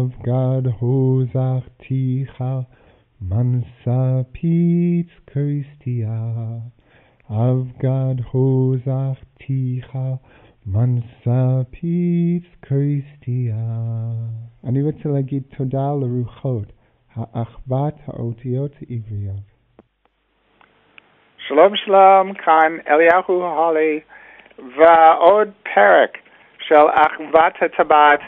Avgad hozachticha mansa pitz Christia. Avgad hozachticha mansa pitz Christia. אני רוצה להגיד תודה לרוחות האחוות האותיות העבריות. שלום שלום, כאן אליהו הולי, ועוד פרק של אחוות הטבעת.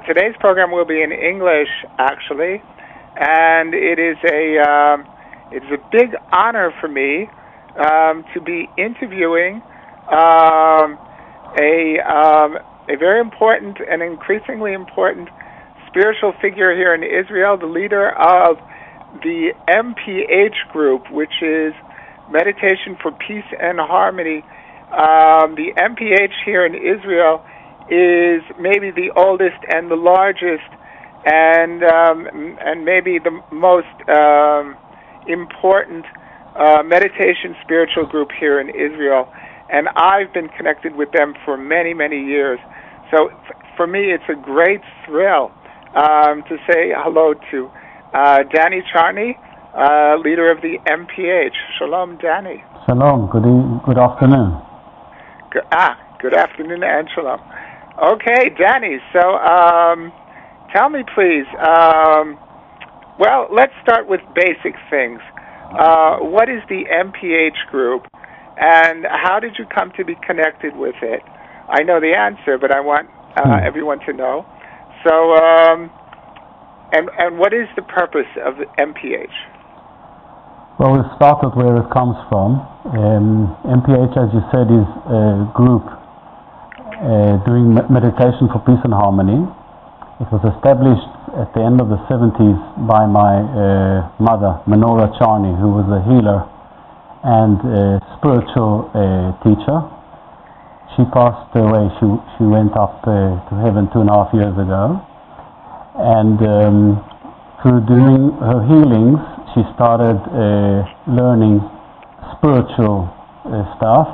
Today's program will be in English, actually, and it is a big honor for me to be interviewing a very important and increasingly important spiritual figure here in Israel, the leader of the MPH group, which is Meditation for Peace and Harmony. The MPH here in Israel is maybe the oldest and the largest and maybe the most important meditation spiritual group here in Israel. And I've been connected with them for many, many years. So for me, it's a great thrill to say hello to Danny Carney, leader of the MPH. Shalom, Danny. Shalom. Good afternoon. Good afternoon and shalom. Okay, Danny. So tell me, please. Let's start with basic things. What is the MPH group, and how did you come to be connected with it? I know the answer, but I want everyone to know. So, and what is the purpose of the MPH? Well, we started where it comes from. MPH, as you said, is a group doing meditation for peace and harmony. It was established at the end of the 70s by my mother, Menorah Carney, who was a healer and a spiritual teacher. She passed away. She went up to heaven 2.5 years ago. And through doing her healings, she started learning spiritual stuff.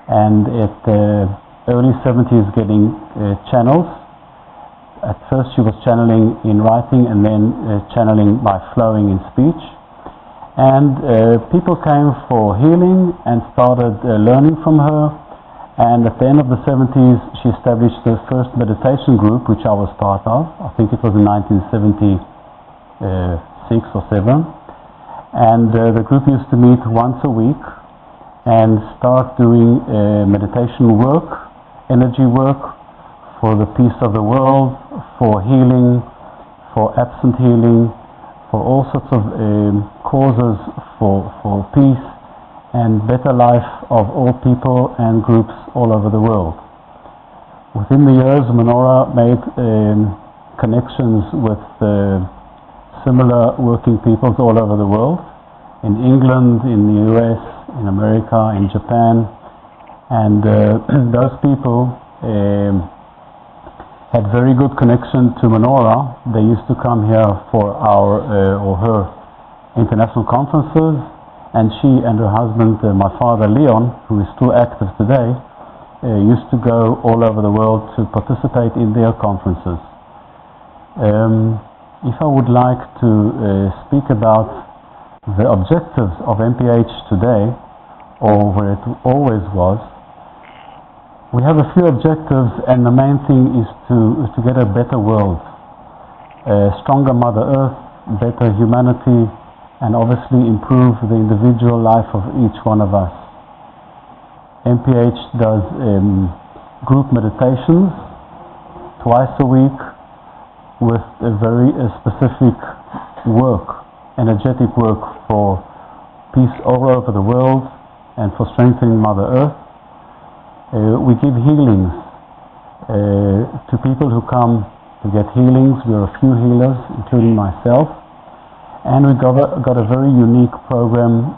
And at the early 70s, getting channels. At first, she was channeling in writing, and then channeling by flowing in speech. And people came for healing and started learning from her. And at the end of the 70s, she established the first meditation group, which I was part of. I think it was in 1976 or 7. And the group used to meet once a week and start doing meditation work, energy work for the peace of the world, for healing, for absent healing, for all sorts of causes for peace and better life of all people and groups all over the world. Within the years, Menorah made connections with similar working peoples all over the world, in England, in the US, in America, in Japan, and those people had very good connection to Menorah. They used to come here for our or her international conferences. And she and her husband, my father Leon, who is still active today, used to go all over the world to participate in their conferences. If I would like to speak about the objectives of MPH today, or where it always was, we have a few objectives, and the main thing is to get a better world, a stronger Mother Earth, better humanity, and obviously improve the individual life of each one of us. MPH does group meditations twice a week with a very specific work, energetic work for peace all over the world and for strengthening Mother Earth. We give healings to people who come to get healings. We are a few healers, including myself. And we got a very unique program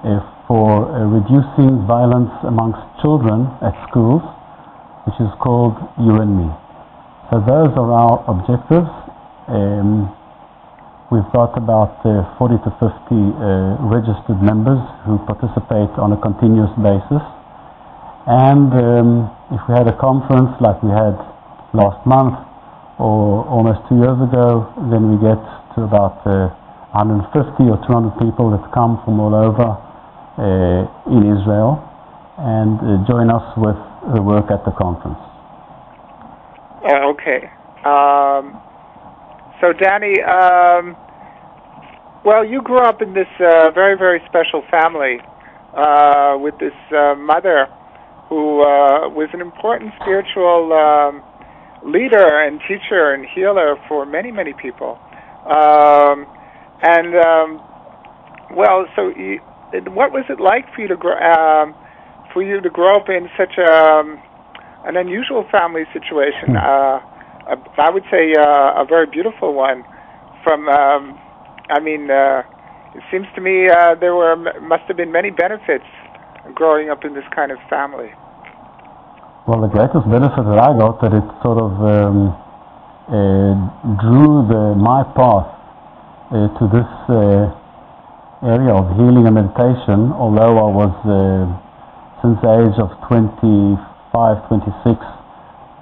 for reducing violence amongst children at schools, which is called You and Me. So those are our objectives. We've got about 40 to 50 registered members who participate on a continuous basis. And if we had a conference like we had last month, or almost 2 years ago, then we get to about 150 or 200 people that come from all over in Israel and join us with the work at the conference. Okay. So Danny, well, you grew up in this very, very special family with this mother who was an important spiritual leader and teacher and healer for many, many people. Well, so what was it like for you to grow up in such an unusual family situation? I would say a very beautiful one. From it seems to me there must have been many benefits growing up in this kind of family. Well, the greatest benefit that I got, that it sort of drew my path to this area of healing and meditation. Although I was since the age of 25, 26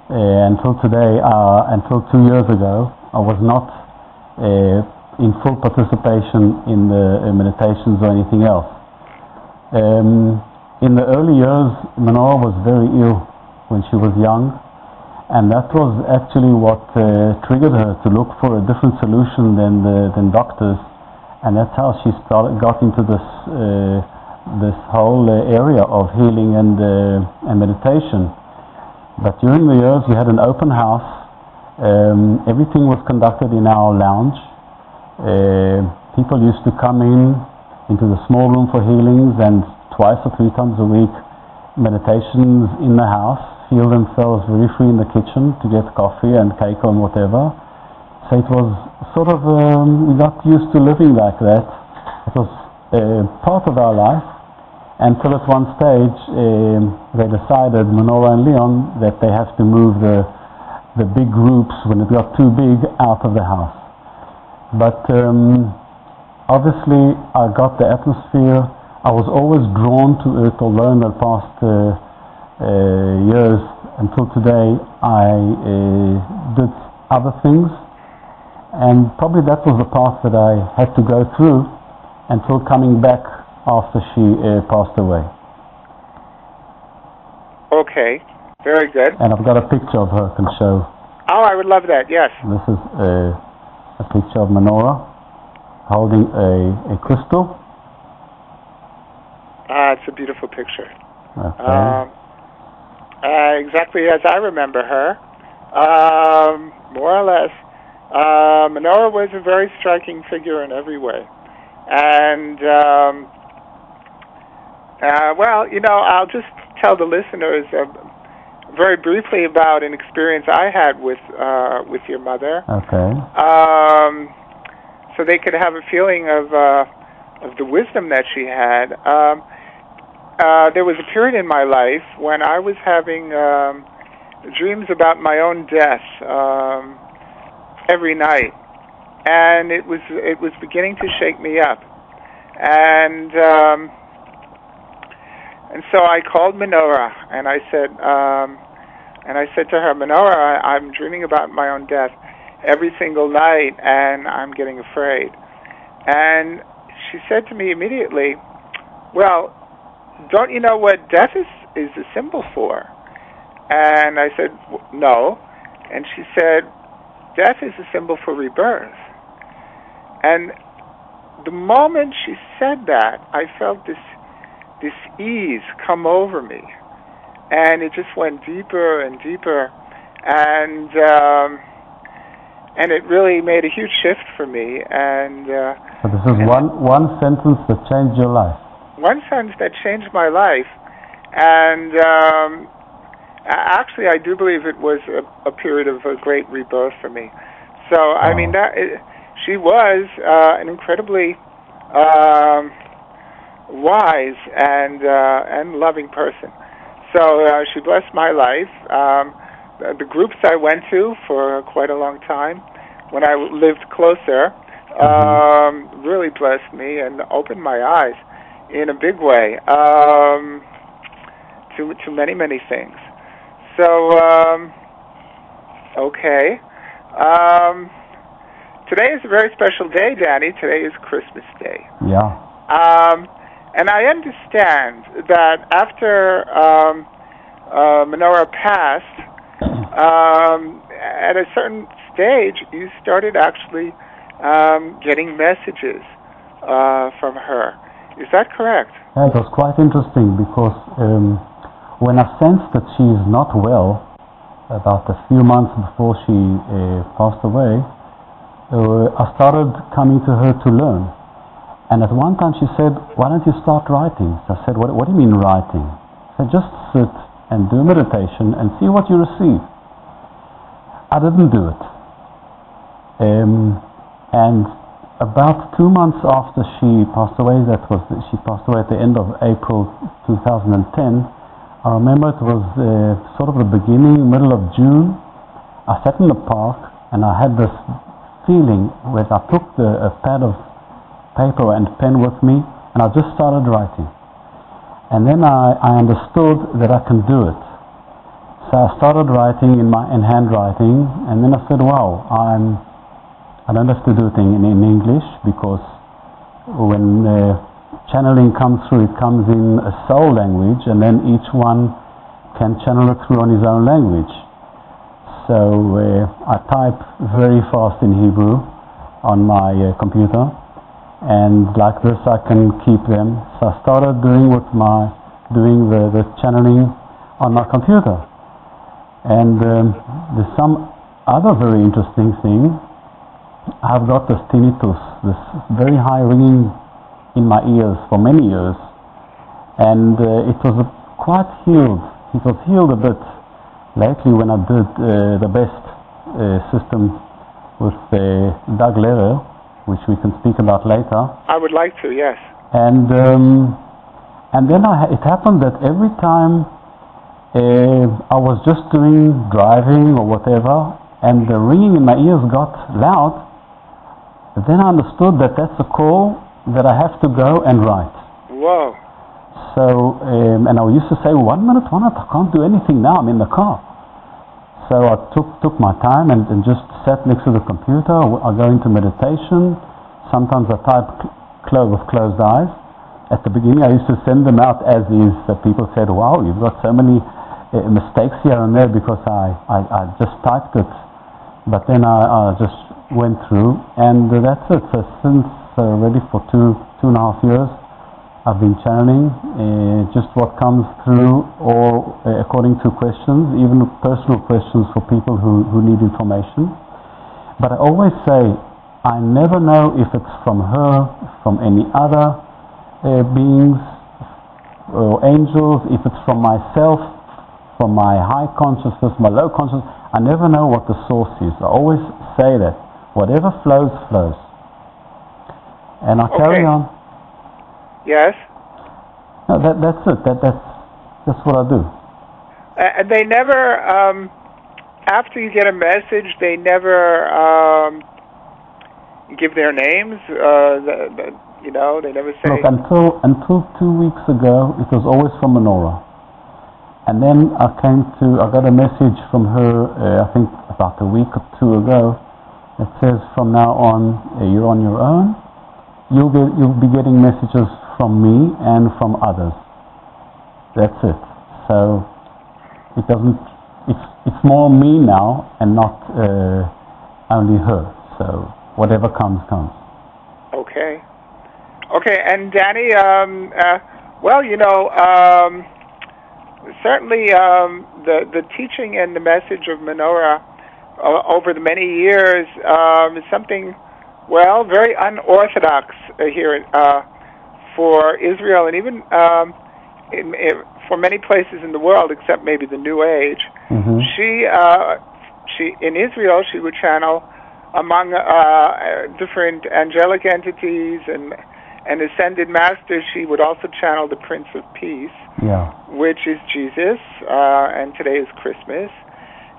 until today, until 2 years ago, I was not in full participation in the meditations or anything else. In the early years, Menorah was very ill when she was young, and that was actually what triggered her to look for a different solution than doctors, and that's how she got into this whole area of healing and meditation. But during the years, we had an open house. Everything was conducted in our lounge. People used to come into the small room for healings, and 2 or 3 times a week meditations in the house, feel themselves very free in the kitchen to get coffee and cake and whatever. So it was sort of, we got used to living like that. It was part of our life, until at one stage they decided, Menorah and Leon, that they have to move the big groups, when it got too big, out of the house. But obviously I got the atmosphere. I was always drawn to it, although in the past years until today I did other things, and probably that was the path that I had to go through until coming back after she passed away. Okay, very good. And I've got a picture of her I can show. Oh, I would love that, yes. This is a picture of Menorah holding a crystal. It's a beautiful picture. Okay. Exactly as I remember her, more or less. Menorah was a very striking figure in every way. And, well, I'll just tell the listeners very briefly about an experience I had with your mother. Okay. So they could have a feeling of the wisdom that she had. There was a period in my life when I was having dreams about my own death every night, and it was beginning to shake me up, and so I called Menorah, and I said to her, Menorah, I'm dreaming about my own death every single night, and I'm getting afraid. And she said to me immediately, well, don't you know what death is a symbol for? And I said, no. And she said, death is a symbol for rebirth. And the moment she said that, I felt this ease come over me, and it just went deeper and deeper, and it really made a huge shift for me. And so this is one sentence that changed your life. One sentence that changed my life, and actually I do believe it was a period of a great rebirth for me. So I mean, she was an incredibly wise and loving person. So she blessed my life. The groups I went to for quite a long time, when I lived closer, really blessed me and opened my eyes in a big way to many, many things. So, okay. Today is a very special day, Danny. Today is Christmas Day. Yeah. And I understand that after Menorah passed, at a certain stage, you started actually getting messages from her. Is that correct? Yeah, it was quite interesting because when I sensed that she is not well, about a few months before she passed away, I started coming to her to learn. And at one time she said, "Why don't you start writing?" So I said, what do you mean writing? She said, "Just sit and do meditation and see what you receive." I didn't do it. And about 2 months after she passed away, she passed away at the end of April 2010, I remember it was sort of the beginning, middle of June. I sat in the park and I had this feeling where I took a pad of paper and pen with me and I just started writing. And then I understood that I can do it. So I started writing in handwriting, and then I said, wow, I don't have to do it in English, because when channeling comes through, it comes in a soul language, and then each one can channel it through on his own language. So I type very fast in Hebrew on my computer, and like this I can keep them. So I started doing the channeling on my computer. And there's some other very interesting thing. I've got this tinnitus, this very high ringing in my ears for many years, and it was quite healed. It was healed a bit lately when I did the best system with Doug Lehrer, which we can speak about later. I would like to, yes. And then it happened that every time I was just driving or whatever, and the ringing in my ears got loud, then I understood that that's a call that I have to go and write. Whoa. So, and I used to say, one minute, I can't do anything now, I'm in the car. So I took my time and just sat next to the computer. I go into meditation. Sometimes I type with closed eyes. At the beginning I used to send them out as is. So people said, wow, you've got so many mistakes here and there, because I just typed it. But then I just went through, and that's it. So since already for two and a half years, I've been channeling just what comes through, or according to questions, even personal questions for people who need information. But I always say, I never know if it's from her, from any other beings or angels, if it's from myself, from my high consciousness, my low consciousness. I never know what the source is. I always say that whatever flows, flows. And I carry on. Yes. No, that's it. That's what I do. And they never, after you get a message, they never give their names. They never say. Look, until 2 weeks ago, it was always from Menorah. And then I got a message from her, I think about a week or two ago, that says, from now on, you're on your own. You'll be getting messages from me and from others. That's it. So it's more me now and not only her. So whatever comes. Okay, and Danny, certainly the teaching and the message of Menorah over the many years is something, very unorthodox here for Israel, and even for many places in the world, except maybe the New Age. Mm-hmm. She in Israel, she would channel among different angelic entities and ascended masters. She would also channel the Prince of Peace, which is Jesus, and today is Christmas.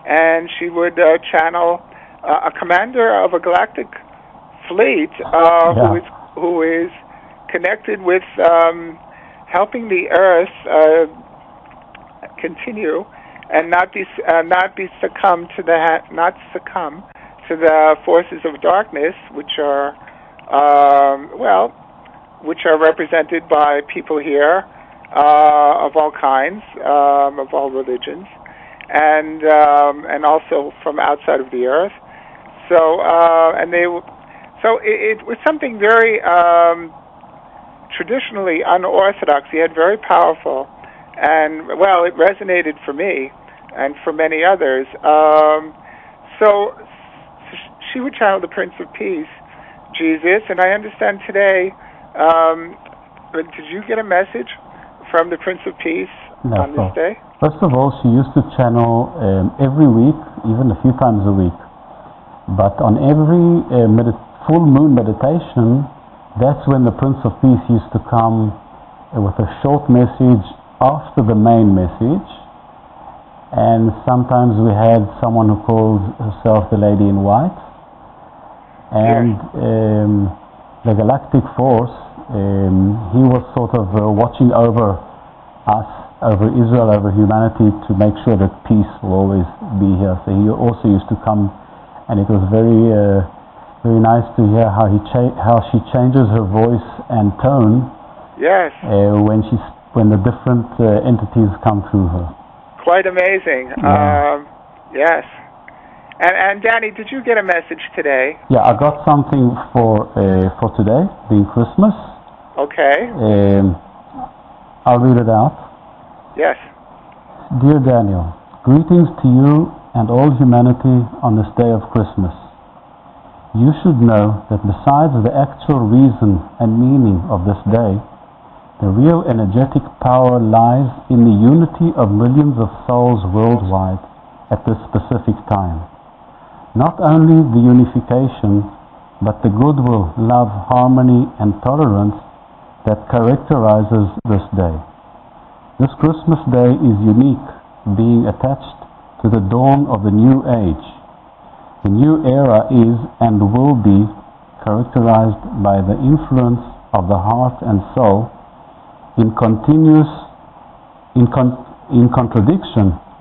And she would channel a commander of a galactic fleet who is connected with helping the Earth not succumb to the forces of darkness, which are, which are represented by people here of all kinds, of all religions, and also from outside of the earth. So it was something very traditionally unorthodox, yet very powerful, and it resonated for me and for many others. So she would channel the Prince of Peace, Jesus, and I understand today. Did you get a message from the Prince of Peace on this day? First of all, she used to channel every week, even a few times a week. But on every full moon meditation, that's when the Prince of Peace used to come with a short message after the main message. And sometimes we had someone who calls herself the Lady in White. And the Galactic Force, he was sort of watching over us, over Israel, over humanity, to make sure that peace will always be here. So he also used to come, and it was very nice to hear how she changes her voice and tone. Yes. When the different entities come through her. Quite amazing. Yeah. Yes. And Danny, did you get a message today? Yeah, I got something for today, being Christmas. Okay. I'll read it out. Yes. Dear Daniel, greetings to you and all humanity on this day of Christmas. You should know that besides the actual reason and meaning of this day, the real energetic power lies in the unity of millions of souls worldwide at this specific time. Not only the unification, but the goodwill, love, harmony, and tolerance that characterizes this day. This Christmas day is unique, being attached to the dawn of the new age. The new era is and will be characterized by the influence of the heart and soul in contradiction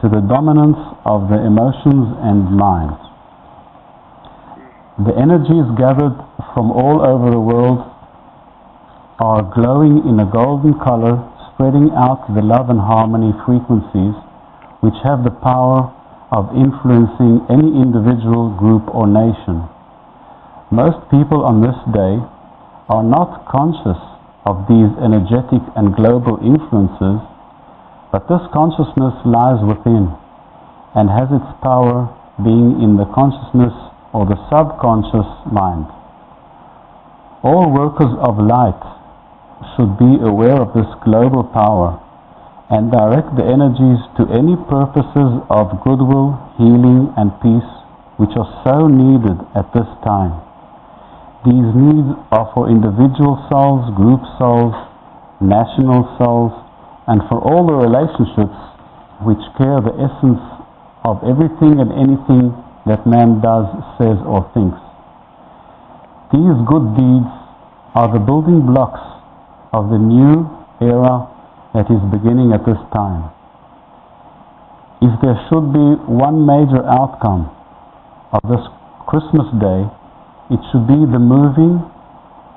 to the dominance of the emotions and minds. The energies gathered from all over the world are glowing in a golden color, spreading out the love and harmony frequencies which have the power of influencing any individual, group, or nation. Most people on this day are not conscious of these energetic and global influences, but this consciousness lies within and has its power being in the consciousness or the subconscious mind. All workers of light should be aware of this global power and direct the energies to any purposes of goodwill, healing, and peace which are so needed at this time. These needs are for individual souls, group souls, national souls, and for all the relationships which care the essence of everything and anything that man does, says, or thinks. These good deeds are the building blocks of the new era that is beginning at this time. If there should be one major outcome of this Christmas day, it should be the moving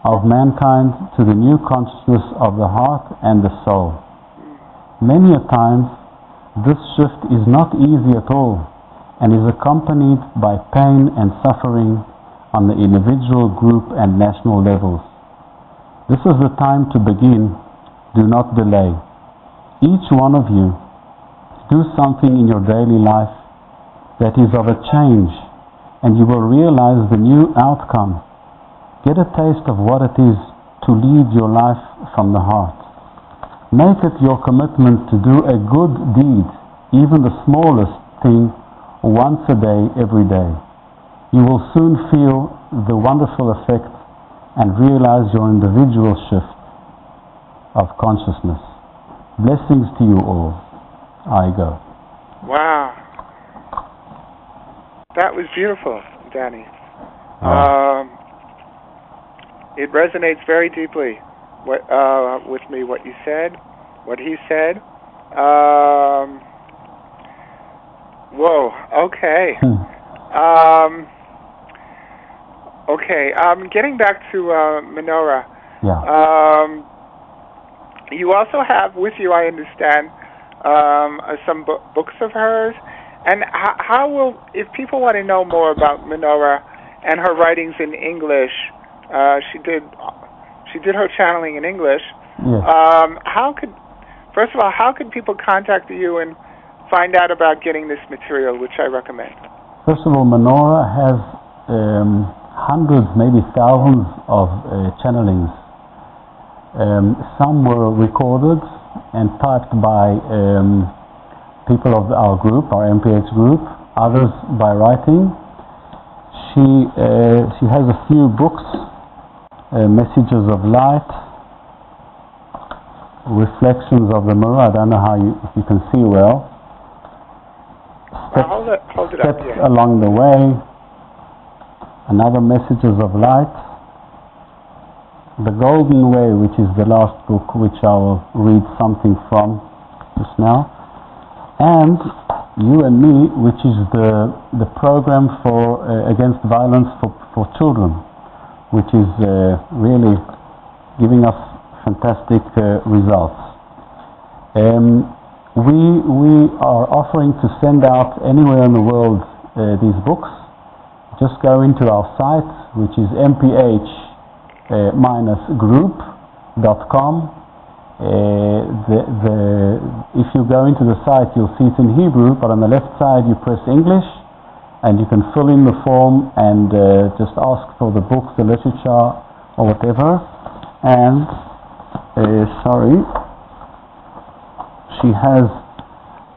of mankind to the new consciousness of the heart and the soul. Many a times, this shift is not easy at all and is accompanied by pain and suffering on the individual, group, and national levels. This is the time to begin. Do not delay. Each one of you, do something in your daily life that is of a change, and you will realize the new outcome. Get a taste of what it is to lead your life from the heart. Make it your commitment to do a good deed, even the smallest thing, once a day, every day. You will soon feel the wonderful effect and realize your individual shift of consciousness. Blessings to you all. I go. Wow. That was beautiful, Danny. It resonates very deeply with me, what you said, what he said. Whoa, okay. Okay. Getting back to Menorah. Yeah. You also have with you, I understand, some books of hers. And how will, if people want to know more about Menorah and her writings in English, she did her channeling in English. Yes. First of all, how could people contact you and find out about getting this material, which I recommend? First of all, Menorah has hundreds, maybe thousands of channelings. Some were recorded and typed by people of our group, our MPH group, others by writing. She has a few books, Messages of Light, Reflections of the Mirror. I don't know if you can see well. Hold it up, Steps along the Way, another Messages of Light, The Golden Way, which is the last book, which I will read something from just now, and You and Me, which is the program for against violence for children, which is really giving us fantastic results. We are offering to send out anywhere in the world these books. Just go into our site, which is MPH-group.com. If you go into the site, you'll see it in Hebrew, but on the left side you press English, and you can fill in the form and just ask for the books, the literature, or whatever. And she has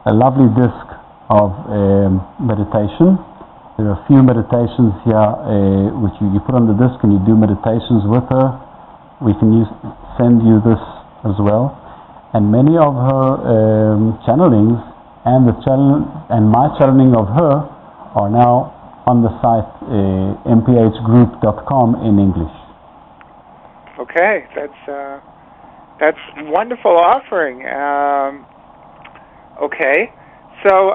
a lovely disc of meditation. There are a few meditations here which you put on the disc and you do meditations with her. We can send you this as well. And many of her channelings and my channeling of her are now on the site mphgroup.com in English. Okay, that's wonderful offering. Okay, so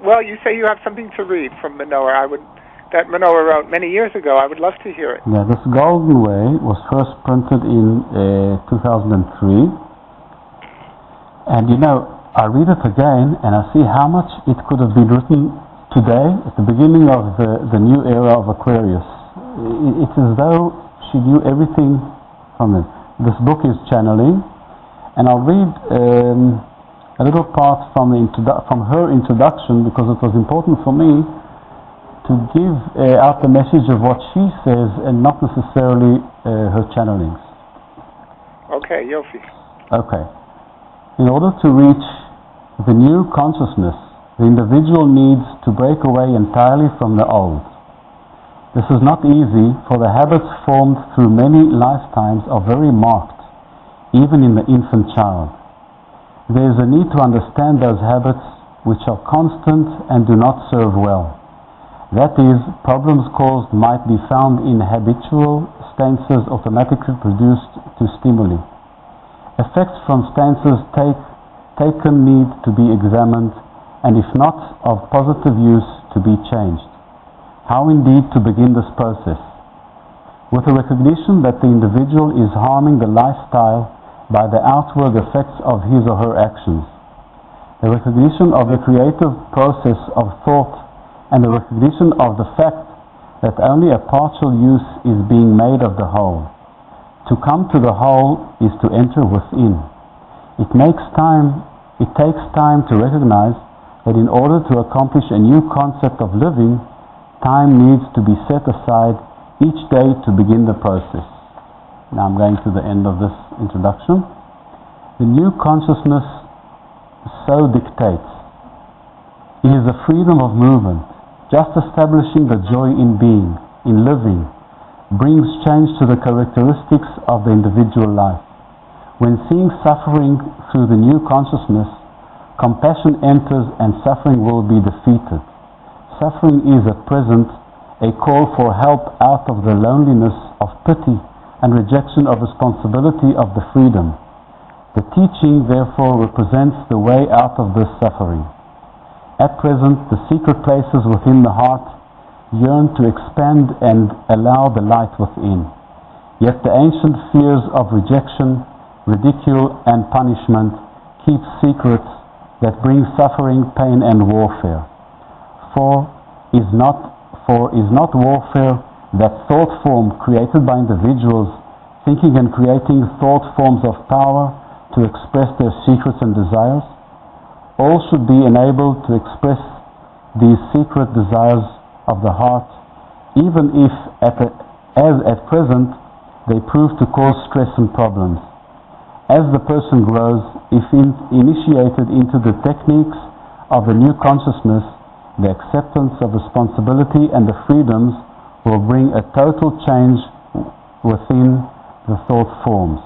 well, you say you have something to read from Menorah. That Menorah wrote many years ago. I would love to hear it. Yeah, this Golden Way was first printed in 2003, and I read it again and I see how much it could have been written today at the beginning of the new era of Aquarius. It's as though she knew everything from it. This book is channeling, and I'll read a little part from her introduction, because it was important for me to give out the message of what she says and not necessarily her channelings. Okay, Yofi. Okay. In order to reach the new consciousness, the individual needs to break away entirely from the old. This is not easy, for the habits formed through many lifetimes are very marked, even in the infant child. There is a need to understand those habits which are constant and do not serve well. That is, problems caused might be found in habitual stances automatically produced to stimuli. Effects from stances taken need to be examined, and if not of positive use, to be changed. How indeed to begin this process? With the recognition that the individual is harming the lifestyle by the outward effects of his or her actions. The recognition of the creative process of thought, and the recognition of the fact that only a partial use is being made of the whole. To come to the whole is to enter within. It takes time to recognize that in order to accomplish a new concept of living, time needs to be set aside each day to begin the process. Now I'm going to the end of this introduction. The new consciousness so dictates. It is a freedom of movement. Just establishing the joy in being, in living, brings change to the characteristics of the individual life. When seeing suffering through the new consciousness, compassion enters and suffering will be defeated. Suffering is at present a call for help out of the loneliness of pity and rejection of responsibility of the freedom. The teaching therefore represents the way out of this suffering. At present, the secret places within the heart yearn to expand and allow the light within. Yet the ancient fears of rejection, ridicule, and punishment keep secrets that bring suffering, pain, and warfare. For is not warfare that thought form created by individuals thinking and creating thought forms of power to express their secrets and desires? All should be enabled to express these secret desires of the heart, even if as at present they prove to cause stress and problems. As the person grows, if initiated into the techniques of the new consciousness, the acceptance of responsibility and the freedoms will bring a total change within the thought forms.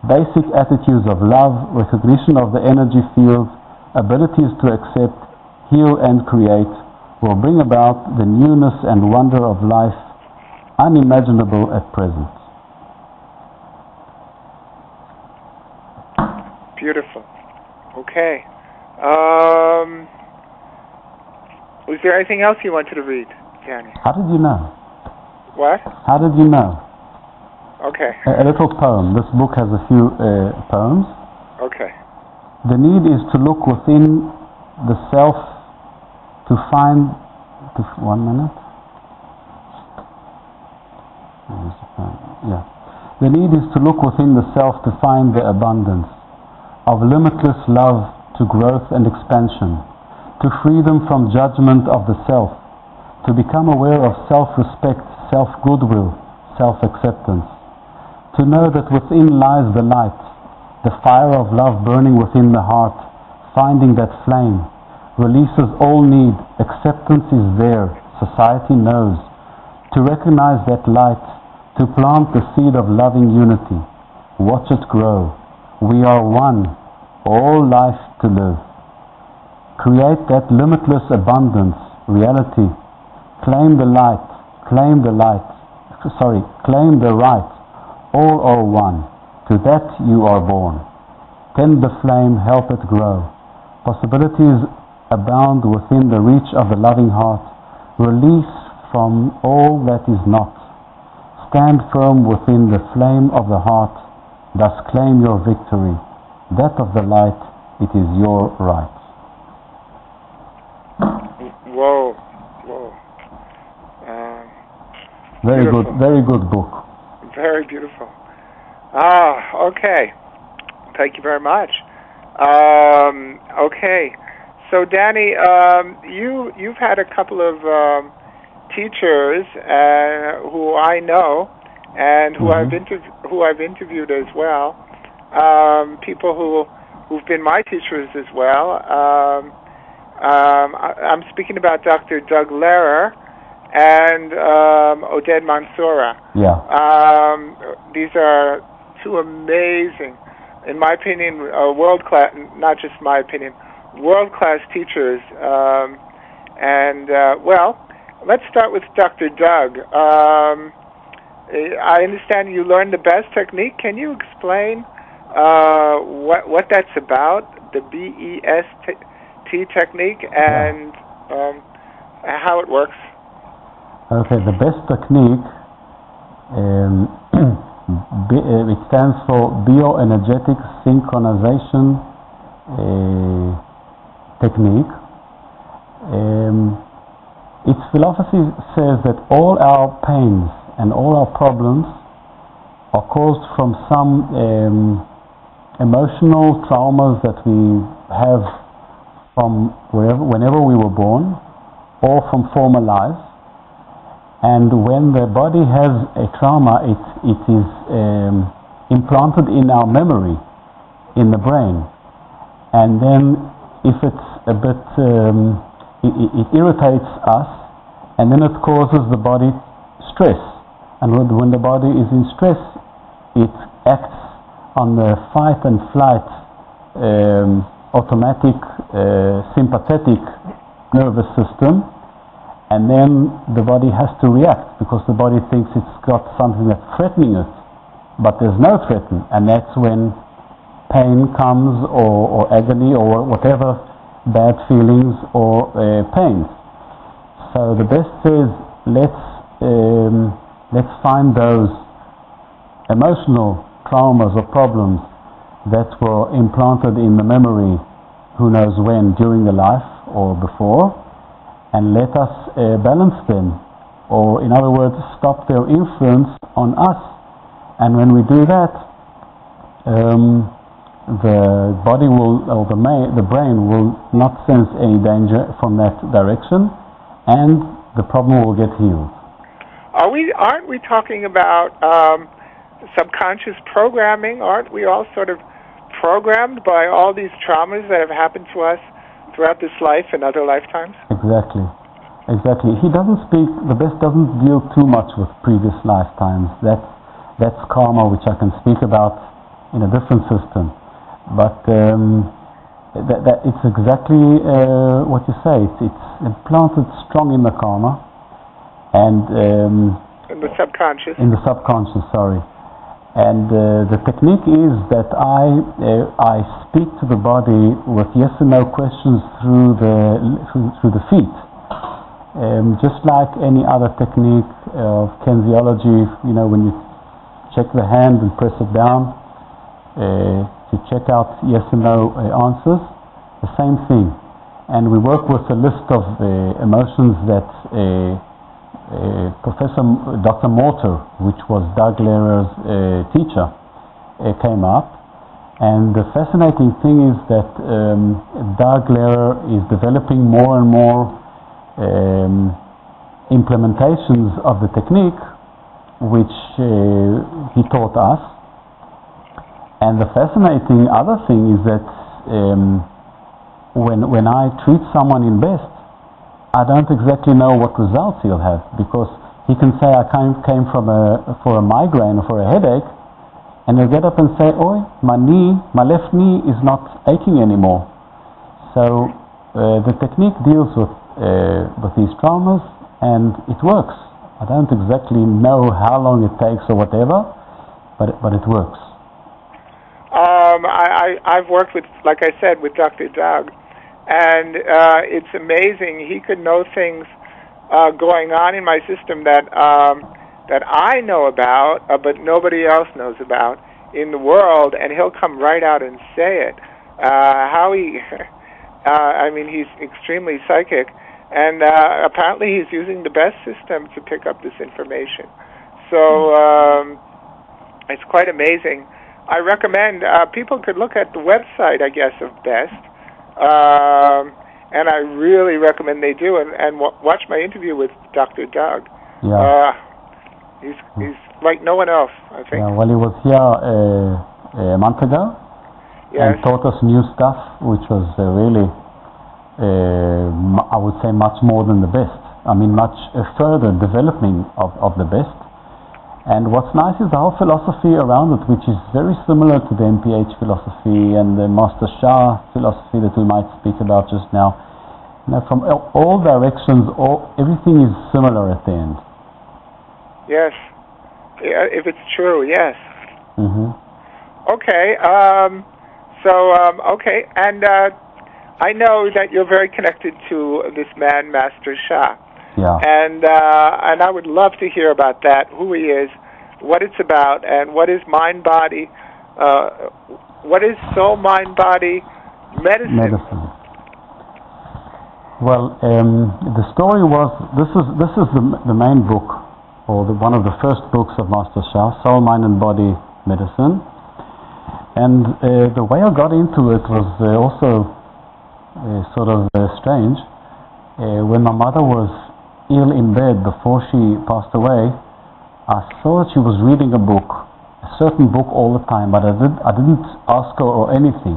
Basic attitudes of love, recognition of the energy fields, abilities to accept, heal and create will bring about the newness and wonder of life unimaginable at present. Beautiful. Okay. Was there anything else you wanted to read, Danny? How did you know? What? How did you know? Okay. A little poem. This book has a few poems. Okay. The need is to look within the self to find... 1 minute. Yeah. The need is to look within the self to find the abundance of limitless love to growth and expansion, to freedom from judgment of the self, to become aware of self-respect, self-goodwill, self-acceptance, to know that within lies the light, the fire of love burning within the heart, finding that flame, releases all need, acceptance is there, society knows, to recognize that light, to plant the seed of loving unity, watch it grow. We are one, all life to live. Create that limitless abundance, reality. Claim the light, claim the right. All are one. To that you are born. Tend the flame, help it grow. Possibilities abound within the reach of the loving heart. Release from all that is not. Stand firm within the flame of the heart. Thus claim your victory. That of the light, it is your right. Whoa. Very good book. Very beautiful. Okay. Thank you very much. Okay. So Danny, you've had a couple of teachers who I know and who I've interviewed as well. People who've been my teachers as well. I'm speaking about Dr. Doug Lehrer and Oded Mansoura. Yeah. These are two amazing, in my opinion, world-class, not just my opinion, world-class teachers. Well, let's start with Dr. Doug. I understand you learned the best technique. Can you explain what that's about, the BEST technique, and how it works? Okay, the BEST technique, it stands for Bioenergetic Synchronization Technique. Its philosophy says that all our pains and all our problems are caused from some emotional traumas that we have from whenever we were born or from former lives. And when the body has a trauma, it is implanted in our memory, in the brain. And then if it's a bit, it irritates us, and then it causes the body stress. And when the body is in stress, it acts on the fight and flight automatic sympathetic nervous system, and then the body has to react because the body thinks it's got something that's threatening it, but there's no threat, and that's when pain comes, or agony, or whatever bad feelings or pains. So the best says let's find those emotional traumas or problems that were implanted in the memory, who knows when, during the life or before, and let us balance them, or in other words, stop their influence on us. And when we do that, the body will, or the brain will not sense any danger from that direction, and the problem will get healed. Aren't we talking about subconscious programming? Aren't we all sort of programmed by all these traumas that have happened to us throughout this life and other lifetimes? Exactly. He doesn't speak, the best doesn't deal too much with previous lifetimes. That's karma, which I can speak about in a different system. But that it's exactly what you say. It's implanted strong in the karma, and in the subconscious. Sorry. And the technique is that I speak to the body with yes and no questions through the feet, just like any other technique of kinesiology. You know, when you check the hand and press it down to check out yes and no answers, the same thing. And we work with a list of emotions that Professor Dr. Morter, which was Doug Lehrer's teacher, came up. And the fascinating thing is that Doug Lehrer is developing more and more implementations of the technique which he taught us. And the fascinating other thing is that when I treat someone in best, I don't exactly know what results he'll have, because he can say I came for a migraine or for a headache, and he'll get up and say, "Oh, my left knee is not aching anymore." So the technique deals with these traumas, and it works. I don't exactly know how long it takes or whatever, but it works. I've worked with, like I said, with Dr. Doug. And it's amazing. He could know things going on in my system that I know about, but nobody else knows about in the world, and he'll come right out and say it. He's extremely psychic, and apparently he's using the best system to pick up this information. So it's quite amazing. I recommend people could look at the website, I guess, of BEST. And I really recommend they do, and watch my interview with Dr. Doug. Yeah. He's like no one else, I think. Yeah, well, he was here a month ago, yes, and taught us new stuff, which was really, I would say, much more than the best. I mean, much further developing of the best. And what's nice is the whole philosophy around it, which is very similar to the MPH philosophy and the Master Shah philosophy that we might speak about just now. You know, from all directions, everything is similar at the end. Yes, if it's true, yes. Mm-hmm. Okay, okay, and I know that you're very connected to this man, Master Shah. Yeah. And I would love to hear about that, who he is, what it's about, and what is mind-body, what is soul, mind-body medicine. Well, the story was, this is the main book, or one of the first books of Master Shah, Soul, Mind and Body Medicine. And the way I got into it was also sort of strange. When my mother was ill in bed before she passed away, I saw that she was reading a certain book all the time, but I didn't ask her or anything.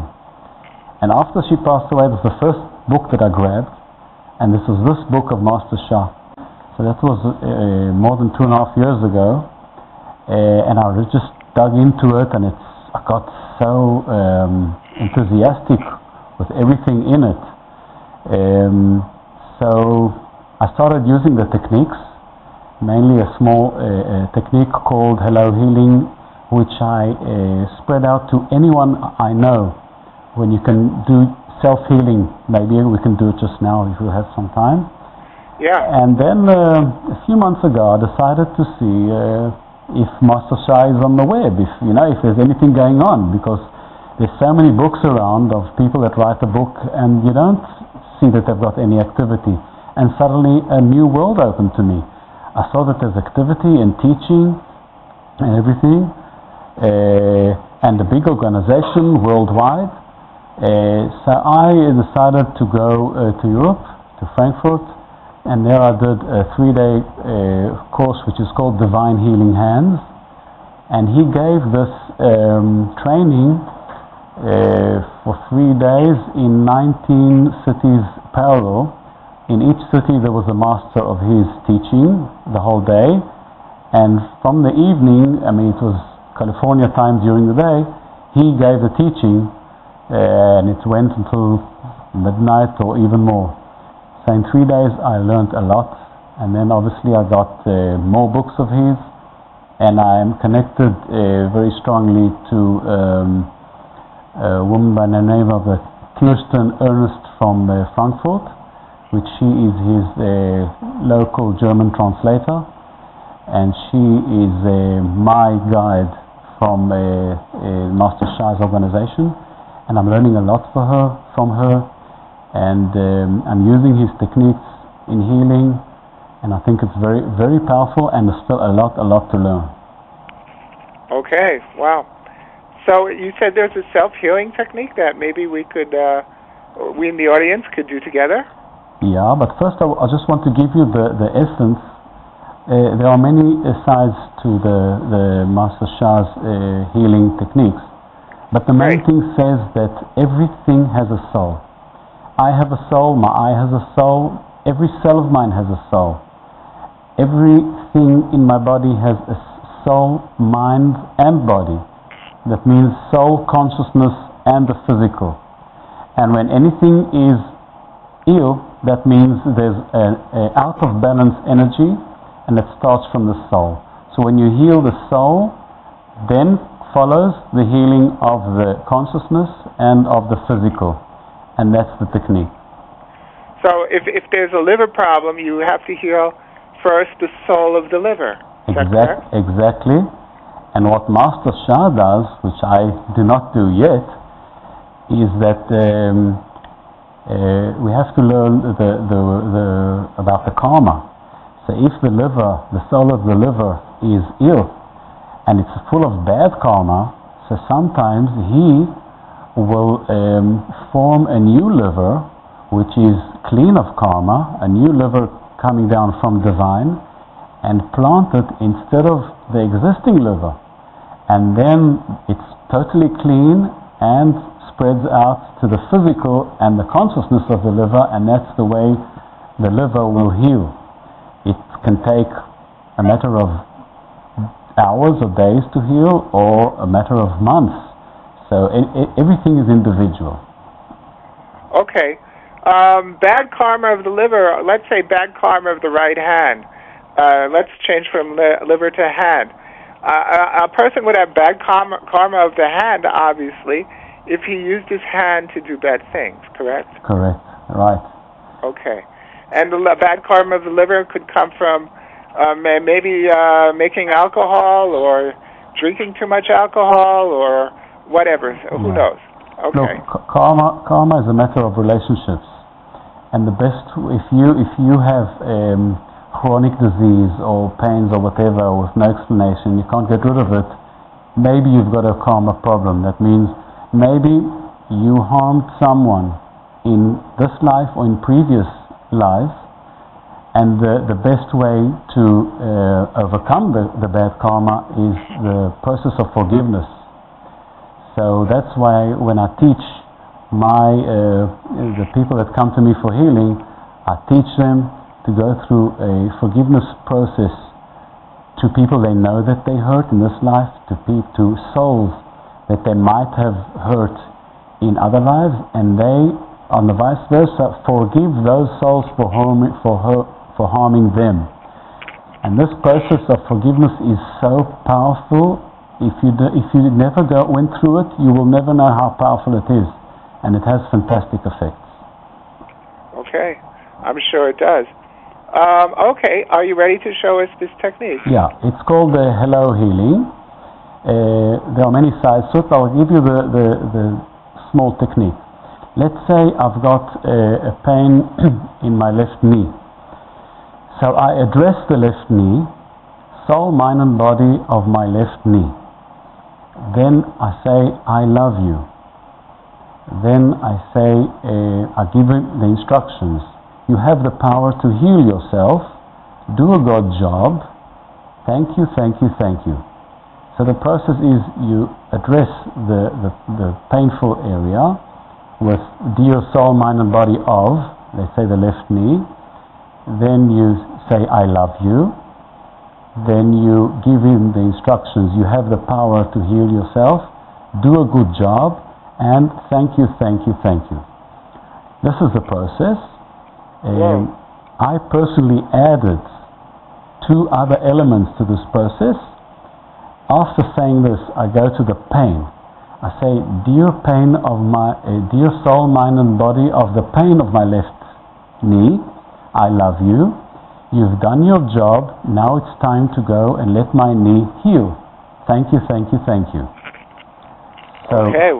And after she passed away, it was the first book that I grabbed, and this was this book of Master Shah. So that was more than 2.5 years ago, and I just dug into it, and I got so enthusiastic with everything in it. So I started using the techniques, mainly a small technique called Hello Healing, which I spread out to anyone I know. When you can do self-healing, maybe we can do it just now if we have some time. Yeah. And then a few months ago, I decided to see if Master Shah is on the web, if there's anything going on, because there's so many books around of people that write a book, and you don't see that they've got any activity. And suddenly, a new world opened to me. I saw that there's activity and teaching and everything, and a big organization worldwide. So I decided to go to Europe, to Frankfurt, and there I did a 3-day course which is called Divine Healing Hands. And he gave this training for 3 days in 19 cities parallel. In each city there was a master of his teaching the whole day. And from the evening, it was California time during the day, he gave the teaching, and it went until midnight or even more. So in 3 days I learned a lot, and then obviously I got more books of his, and I am connected very strongly to a woman by the name of Kirsten Ernst from Frankfurt, which she is his local German translator, and she is my guide from Master Shah's organization, and I'm learning a lot from her. And I'm using his techniques in healing, and I think it's very, very powerful, and there's still a lot to learn. Okay, wow. So you said there's a self-healing technique that maybe we in the audience could do together? Yeah, but first I just want to give you the essence. There are many sides to the Master Shah's healing techniques, but the main thing says that everything has a soul. I have a soul, my eye has a soul, every cell of mine has a soul. Everything in my body has a soul, mind and body. That means soul, consciousness and the physical. And when anything is ill, that means there's an out of balance energy, and it starts from the soul. So when you heal the soul, then follows the healing of the consciousness and of the physical. And that's the technique. So if there's a liver problem, you have to heal first the soul of the liver. Is that correct? Exactly. And what Master Shah does, which I do not do yet, is that we have to learn about the karma. So if the soul of the liver is ill, and it's full of bad karma, so sometimes he will form a new liver which is clean of karma, a new liver coming down from divine, and plant it instead of the existing liver, and then it's totally clean and spreads out to the physical and the consciousness of the liver, and that's the way the liver will heal. It can take a matter of hours or days to heal, or a matter of months. So everything is individual. Okay. Bad karma of the liver, let's say bad karma of the right hand. Let's change from liver to hand. A person would have bad karma of the hand, obviously, if he used his hand to do bad things, correct? Correct, right. Okay. And the bad karma of the liver could come from maybe making alcohol, or drinking too much alcohol, or whatever. So who knows? Okay. Look, karma is a matter of relationships, and the best, if you have chronic disease or pains or whatever with no explanation, you can't get rid of it, maybe you've got a karma problem. That means maybe you harmed someone in this life or in previous life, and the best way to overcome the bad karma is the process of forgiveness. So that's why when I teach the people that come to me for healing, I teach them to go through a forgiveness process to people they know that they hurt in this life, to souls that they might have hurt in other lives, and they, on the vice versa, forgive those souls for harming them. And this process of forgiveness is so powerful. If you never went through it, you will never know how powerful it is, and it has fantastic effects. Okay, I'm sure it does. Okay, are you ready to show us this technique? Yeah, it's called the Hello Healing. There are many sides to it. I'll give you the small technique. Let's say I've got a pain in my left knee. So I address the left knee, soul, mind and body of my left knee. Then I say, I love you. Then I say, I give the instructions. You have the power to heal yourself. Do a good job. Thank you, thank you, thank you. So the process is you address the painful area with dear soul, mind and body of, let's say the left knee. Then you say, I love you. Then you give him the instructions. You have the power to heal yourself. Do a good job. And thank you, thank you, thank you. This is the process. I personally added 2 other elements to this process. After saying this, I go to the pain. I say, dear pain of my, dear soul, mind and body of the pain of my left knee, I love you. You've done your job. Now it's time to go and let my knee heal. Thank you, thank you, thank you. So, okay.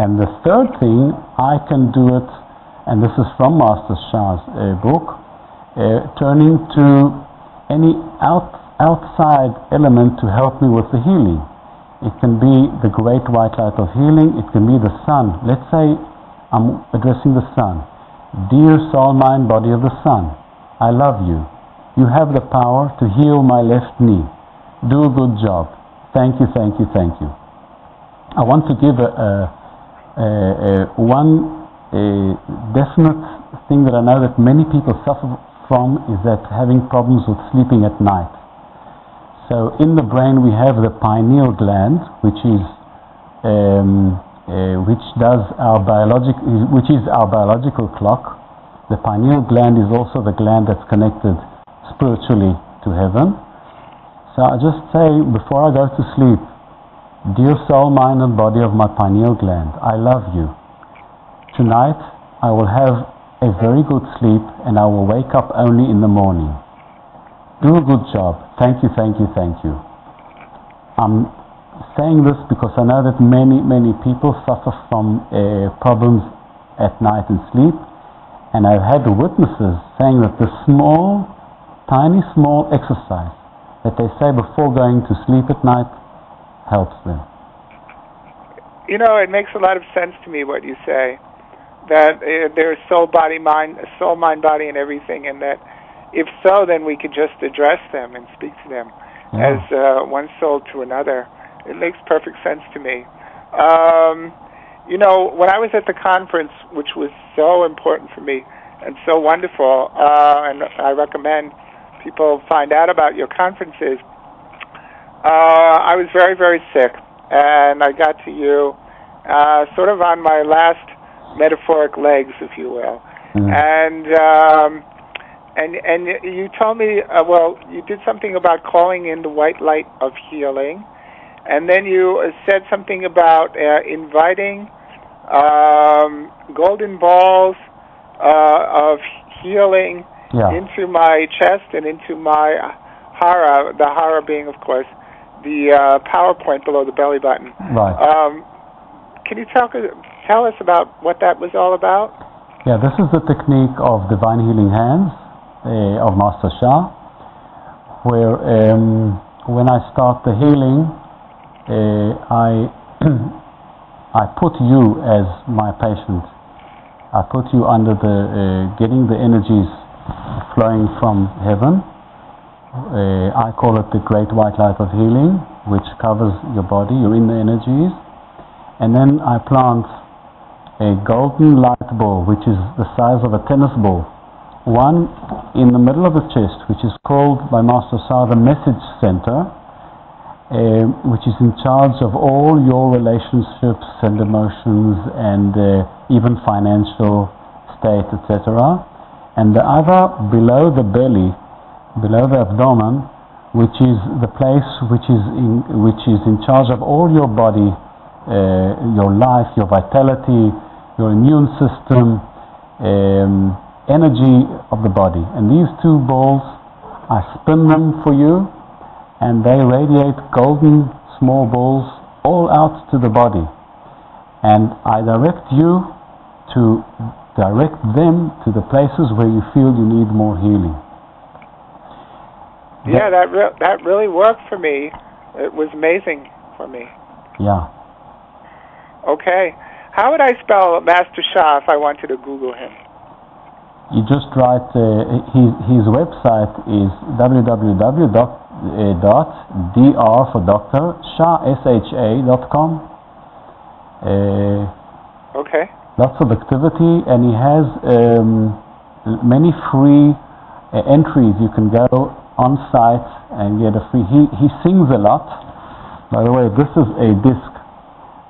And the third thing, I can do it, and this is from Master Shah's book, turning to any outside element to help me with the healing. It can be the great white light of healing. It can be the sun. Let's say I'm addressing the sun. Dear soul, mind, body of the sun, I love you. You have the power to heal my left knee. Do a good job. Thank you, thank you, thank you. I want to give one definite thing that I know that many people suffer from is that having problems with sleeping at night. So in the brain we have the pineal gland, which is which is our biological clock. The pineal gland is also the gland that's connected spiritually to heaven. So I just say before I go to sleep, dear soul, mind and body of my pineal gland, I love you. Tonight I will have a very good sleep and I will wake up only in the morning. Do a good job. Thank you, thank you, thank you. I'm saying this because I know that many people suffer from problems at night and sleep, and I've had witnesses saying that the tiny small exercise that they say before going to sleep at night helps them. You know, it makes a lot of sense to me what you say, that there's soul, mind, body, and everything, and that if so, then we could just address them and speak to them as one soul to another. It makes perfect sense to me. You know, when I was at the conference, which was so important for me and so wonderful, and I recommend people find out about your conferences, I was very, very sick, and I got to you sort of on my last metaphoric legs, if you will. And you told me, well, you did something about calling in the white light of healing, and then you said something about inviting golden balls of healing into my chest and into my hara, the hara being, of course, the power point below the belly button. Right. Can you tell us about what that was all about? Yeah, this is the technique of Divine Healing Hands of Master Shah, where when I start the healing, I put you as my patient. I put you under the getting the energies flowing from heaven. I call it the Great White Light of Healing, which covers your body. You're in the energies, and then I plant a golden light ball, which is the size of a tennis ball, one in the middle of the chest, which is called by Master Shah the Message Center, which is in charge of all your relationships and emotions and even financial state, etc. And the other below the belly, below the abdomen, which is the place which is in charge of all your body, your life, your vitality, your immune system, energy of the body. And these two balls, I spin them for you, and they radiate golden small balls all out to the body. And I direct you to direct them to the places where you feel you need more healing. Yeah, that really worked for me. It was amazing for me. Yeah. Okay. How would I spell Master Shah if I wanted to Google him? You just write, his website is www.dr for doctor, shah.com. Okay. Lots of activity, and he has many free entries. You can go on site and get a free. He sings a lot. By the way, this is a disc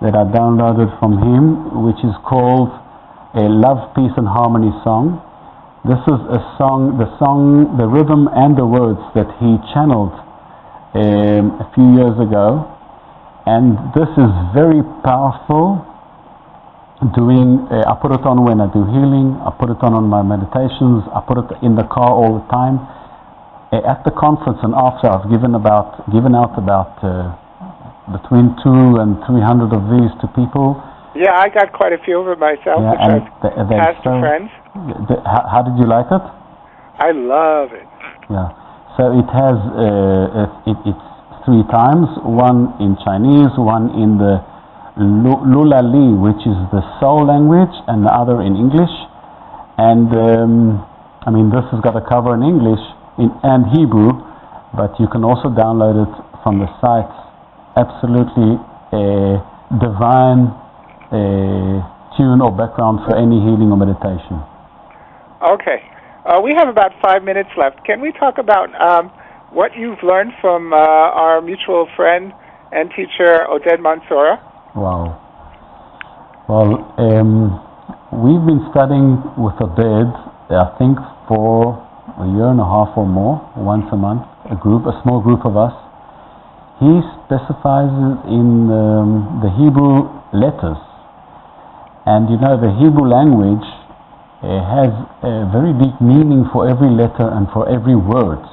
that I downloaded from him, which is called a Love, Peace and Harmony song. This is a song, the rhythm and the words that he channeled a few years ago, and this is very powerful. I put it on when I do healing, I put it on my meditations, I put it in the car all the time. At the conference and after, I've given out about between 200 and 300 of these to people. Yeah, I got quite a few of it myself, which I've passed to friends. How did you like it? I love it. Yeah. So it has it's 3 times, one in Chinese, one in the Lulali, which is the Soul language, and the other in English. And I mean, this has got a cover in English and Hebrew, but you can also download it from the site. Absolutely a divine tune or background for any healing or meditation. Okay. We have about 5 minutes left. Can we talk about what you've learned from our mutual friend and teacher, Oded Mansoura? Wow. Well, we've been studying with Oded, I think, for a year and a half or more, once a month, a small group of us. He specializes in the Hebrew letters. And you know, the Hebrew language has a very deep meaning for every letter and for every word.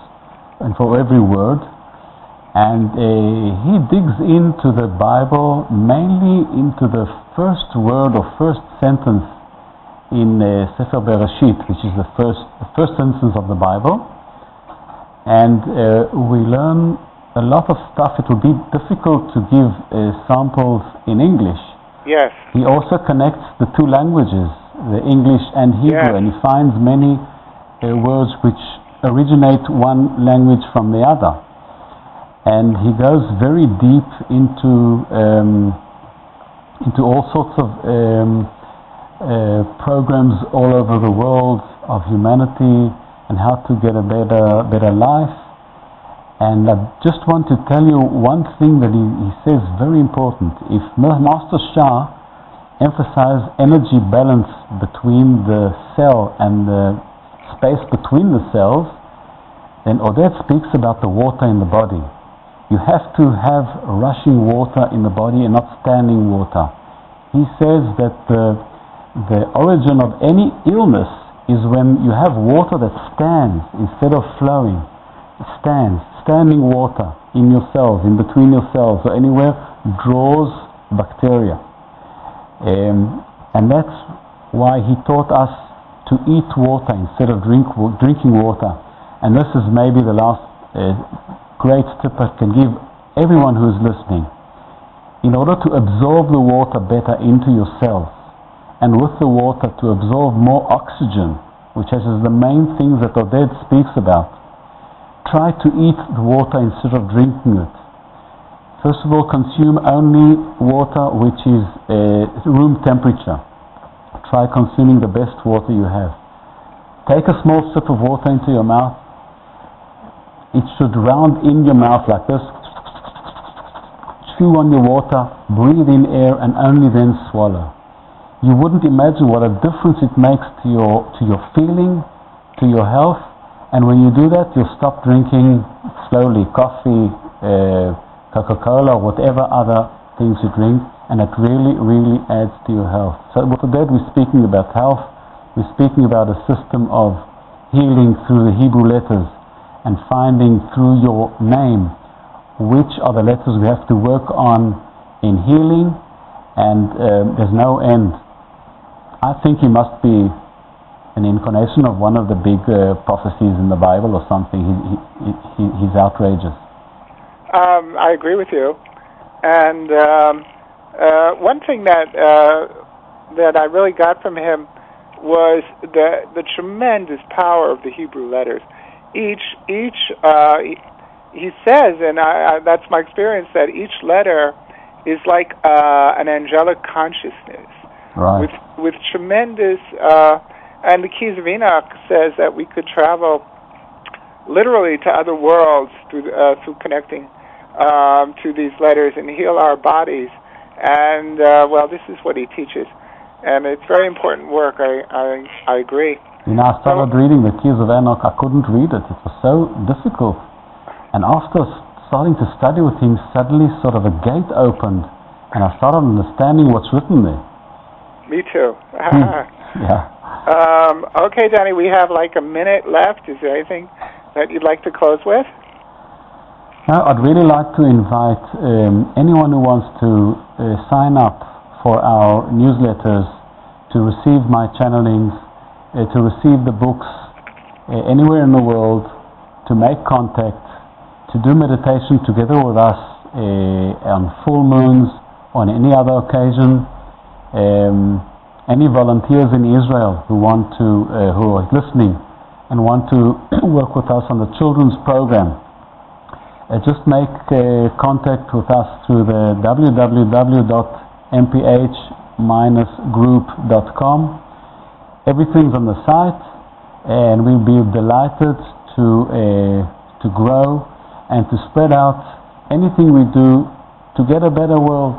And he digs into the Bible, mainly into the first word or first sentence in Sefer Bereshit, which is the first sentence of the Bible. And we learn a lot of stuff. It would be difficult to give samples in English. Yes. He also connects the two languages, the English and Hebrew, and he finds many words which originate one language from the other. And he goes very deep into all sorts of programs all over the world of humanity and how to get a better life. And I just want to tell you one thing that he says very important. If Master Shah emphasized energy balance between the cell and the space between the cells, then Oded speaks about the water in the body. You have to have rushing water in the body and not standing water. He says that the origin of any illness is when you have water that stands instead of flowing. It standing water in your cells, in between your cells, or anywhere, draws bacteria. And that's why he taught us to eat water instead of drinking water. And this is maybe the last great tip I can give everyone who is listening. In order to absorb the water better into your cells, and with the water to absorb more oxygen, which is the main things that Oded speaks about, try to eat the water instead of drinking it. First of all, consume only water which is room temperature. Try consuming the best water you have. Take a small sip of water into your mouth. It should round in your mouth like this. Chew on your water, breathe in air, and only then swallow. You wouldn't imagine what a difference it makes to your feeling, to your health. And when you do that, you'll stop drinking slowly coffee, Coca-Cola, whatever other things you drink, and it really, really adds to your health. So with Oded, we're speaking about health, We're speaking about a system of healing through the Hebrew letters and finding through your name which are the letters we have to work on in healing, and there's no end. I think he must be an incarnation of one of the big prophecies in the Bible or something. He's outrageous. I agree with you. And one thing that I really got from him was the tremendous power of the Hebrew letters. He says, and that's my experience, that each letter is like an angelic consciousness, right, with tremendous. And the Keys of Enoch says that we could travel literally to other worlds through connecting to these letters and heal our bodies. And well, this is what he teaches, and it's very important work. I agree. You know, I started reading the Keys of Enoch. I couldn't read it. It was so difficult. And after starting to study with him, suddenly sort of a gate opened, and I started understanding what's written there. Me too. Yeah. Okay, Danny, we have like a minute left. Is there anything that you'd like to close with? Now, I'd really like to invite anyone who wants to sign up for our newsletters, to receive my channelings, to receive the books anywhere in the world, to make contact, to do meditation together with us on full moons, on any other occasion. Any volunteers in Israel who want to, who are listening and want to work with us on the children's program, just make contact with us through the www.mph-group.com. Everything's on the site, and we'll be delighted to grow and to spread out anything we do to get a better world.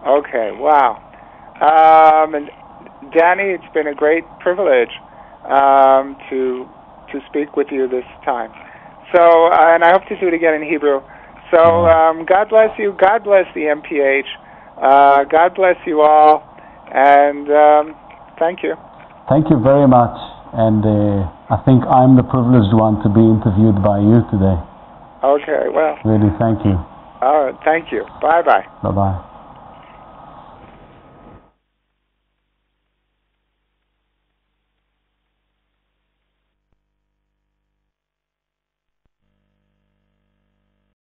Okay, wow. And Danny, it's been a great privilege to speak with you this time. So, and I hope to do it again in Hebrew. So, God bless you. God bless the MPH. God bless you all. And thank you. Thank you very much. And I think I'm the privileged one to be interviewed by you today. Okay, well. Really, thank you. All right, thank you. Bye-bye. Bye-bye.